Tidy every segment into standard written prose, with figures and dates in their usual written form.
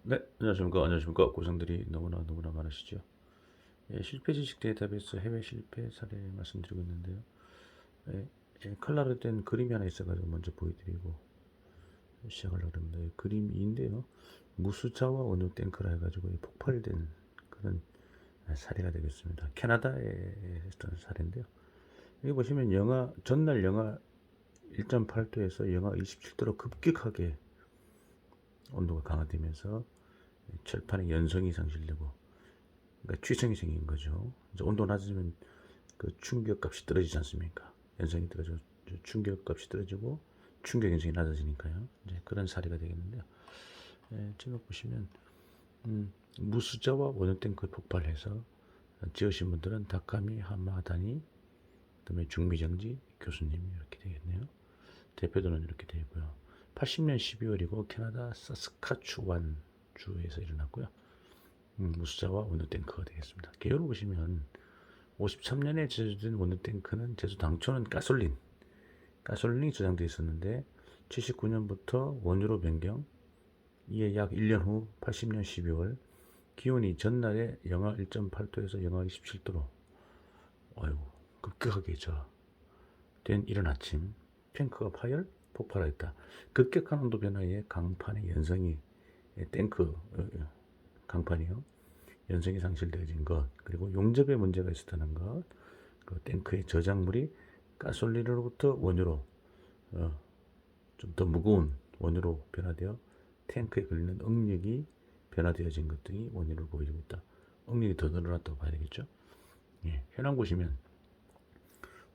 네, 안녕하십니까. 안녕하십니까. 고생들이 너무나 많으시죠. 예, 실패 지식 데이터베이스 해외 실패 사례 말씀드리고 있는데요. 예, 컬러로 된 그림이 하나 있어가지고 먼저 보여드리고 시작하려고 합니다. 그림인데요. 무수자와 원유 탱크라 해가지고 폭발된 그런 사례가 되겠습니다. 캐나다에 했던 사례인데요. 여기 보시면 전날 영하 1.8도에서 영하 27도로 급격하게 온도가 강화되면서 철판의 연성이 상실되고, 그러니까 취성이 생긴 거죠. 이제 온도 낮으면 그 충격값이 떨어지지 않습니까? 연성이 떨어지고 충격값이 떨어지고 충격 연성이 낮아지니까요. 이제 그런 사례가 되겠는데요. 지금 보시면 무수자와 원유 탱크 폭발해서 지으신 분들은 다카미 하마다니, 그다음에 중미정지 교수님 이렇게 되겠네요. 대표도는 이렇게 되고요. 80년 12월이고 캐나다 사스카추완 주에서 일어났고요. 무수자와 원유 탱크가 되겠습니다. 개요를 보시면 53년에 제조된 원유 탱크는 제조 당초는 가솔린이 저장되어 있었는데 79년부터 원유로 변경, 이에 약 1년 후 80년 12월 기온이 전날에 영하 1.8도에서 영하 27도로 아이고 급격하게 저된 이른 아침 탱크가 폭발하였다. 급격한 온도 변화에 강판의 연성이 탱크 강판이요. 연성이 상실되어진 것, 그리고 용접에 문제가 있었다는 것, 그 탱크의 저장물이 가솔린으로부터 원유로 좀 더 무거운 원유로 변화되어 탱크에 걸리는 응력이 변화되어진 것 등이 원인을 보여주고 있다. 응력이 더 늘어났다고 봐야 되겠죠. 예, 현황 보시면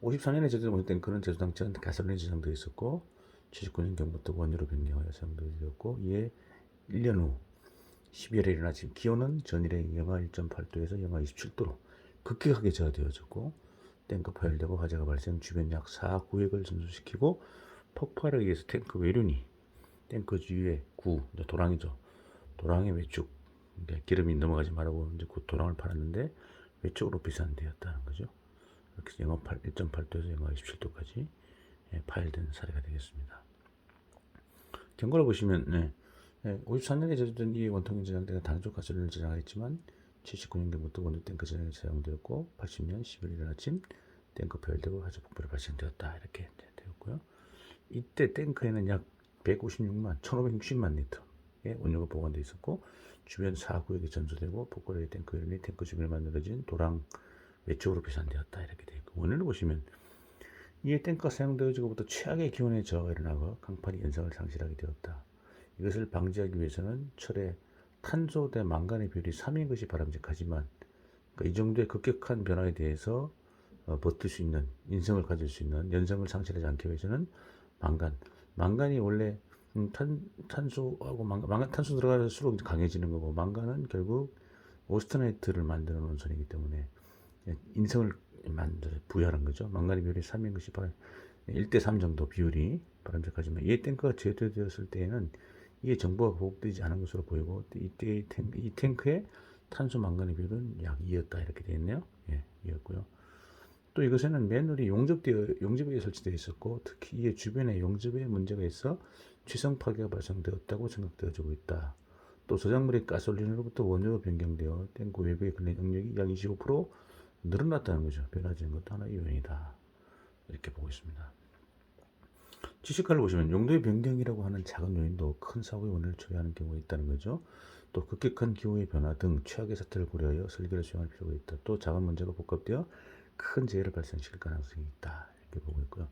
54년에 제조된 원유 탱크는 제조 당시에는 가솔린이 저장되어 있었고 79년경부터 원유로 변경하여 사용되었고, 이에 1년 후 12월에 일어나 지금 기온은 전일의 영하 1.8도에서 영하 27도로 급격하게 저하되어졌고, 탱크 파열되고 화재가 발생, 주변 약 4구역을 전소시키고 폭발에 의해서 탱크 외륜이 탱크 주위에 도랑이죠. 도랑의 외축, 그러니까 기름이 넘어가지 말라고 이제 그 도랑을 팔았는데 외쪽으로 비산되었다는 거죠. 이렇게 해서 영하 1.8도에서 영하 27도까지 파열된 사례가 되겠습니다. 경과를 보시면 54년에 제조된 이 원통형 저장대가 단조 가솔린을 저장했지만 79년경부터 원유 탱크 저장이 사용되었고 80년 11일 아침 탱크 파열되고 화재 폭발이 발생되었다 이렇게 되었고요. 이때 탱크에는 약 156만 1560만 리터의 원유가 보관되어 있었고 주변 4구역이 전소되고 폭발의 탱크 열이 탱크 주변에 만들어진 도랑 외쪽으로 비산되었다 이렇게 되어 있고, 원인을 보시면 이에 탱크가 사용되어지고부터 최악의 기온의 저하가 일어나고 강판이 연성을 상실하게 되었다. 이것을 방지하기 위해서는 철의 탄소 대 망간의 비율이 3인 것이 바람직하지만, 그러니까 이 정도의 급격한 변화에 대해서 버틸 수 있는, 인성을 가질 수 있는, 연성을 상실하지 않기 위해서는 망간이 원래 탄소하고 탄소 들어갈수록 강해지는 거고, 망간은 결국 오스터네이트를 만드는 원소이기 때문에 인성을 부여하는 거죠. 망간의 비율이 3인 것이 1대3 정도 비율이 바람직하지만, 이 탱크가 제조되었을 때에는 이게 정보가 보급되지 않은 것으로 보이고, 이때 이 탱크의 탄소 망간의 비율은 약 2였다 이렇게 되어 있네요. 예, 2였고요. 또 이것에는 맨홀이 용접에 설치되어 있었고, 특히 이에 주변에 용접에 문제가 있어 취성 파괴가 발생되었다고 생각되어지고 있다. 또 저작물이 가솔린으로부터 원유로 변경되어 탱크 외부에 걸린 응력이 약 25% 늘어났다는 거죠. 변화되는 것도 하나의 요인이다 이렇게 보고 있습니다. 지식관을 보시면 용도의 변경이라고 하는 작은 요인도 큰 사고의 원인을 초래하는 경우가 있다는 거죠. 또 급격한 기후의 변화 등 최악의 사태를 고려하여 설계를 수행할 필요가 있다. 또 작은 문제가 복합되어 큰 재해를 발생시킬 가능성이 있다 이렇게 보고 있고요.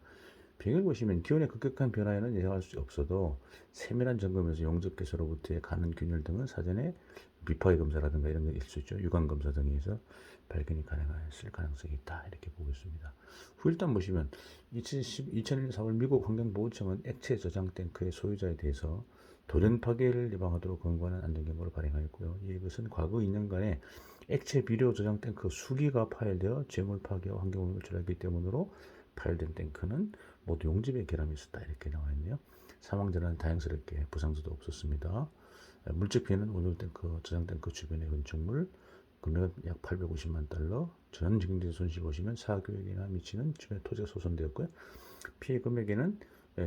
병을 보시면 기온의 급격한 변화에는 예상할 수 없어도 세밀한 점검에서 용접 개소로부터의 가는 균열 등은 사전에 비파이 검사라든가 이런 게 있을 수 있죠. 유관 검사 등에서 발견이 가능했을 가능성이 있다 이렇게 보고 있습니다. 후일단 보시면 2001년 4월 미국 환경보호청은 액체 저장 탱크의 소유자에 대해서 도전 파괴를 예방하도록 권고하는 안전경보를 발행하였고요. 이것은 과거 2년간의 액체 비료 저장 탱크 수기가 파열되어 재물 파괴와 환경오염을 초래하기 때문으로 파열된 탱크는 모두 용접에 결함이 있었다 이렇게 나와 있네요. 사망자는 다행스럽게 부상자도 없었습니다. 물적 피해는 원유 탱크, 저장 탱크 주변의 건축물, 금액은 약 850만 달러, 전 증빙된 손실 보시면 4교역이나 미치는 주변 토지가 소손되었고요. 피해 금액에는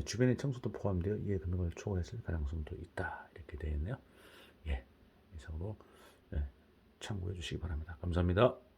주변의 청소도 포함되어 이해 금액을 초과했을 가능성도 있다 이렇게 되어 있네요. 예, 이상으로 참고해 주시기 바랍니다. 감사합니다.